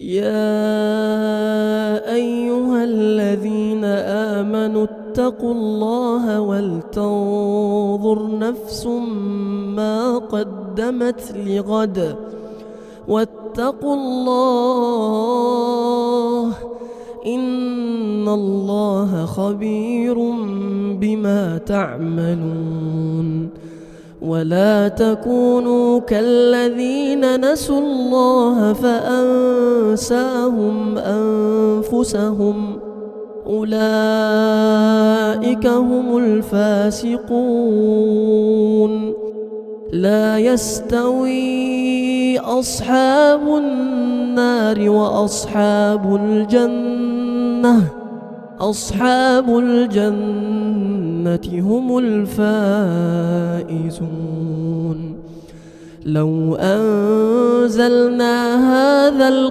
يا أيها الذين آمنوا اتقوا الله ولتنظر نفس ما قدمت لغد واتقوا الله إن الله خبير بما تعملون. ولا تكونوا كالذين نسوا الله فأنساهم أنفسهم أولئك هم الفاسقون. لا يستوي أصحاب النار وأصحاب الجنة أصحاب الجنة هم الفائزون. لو أنزلنا هذا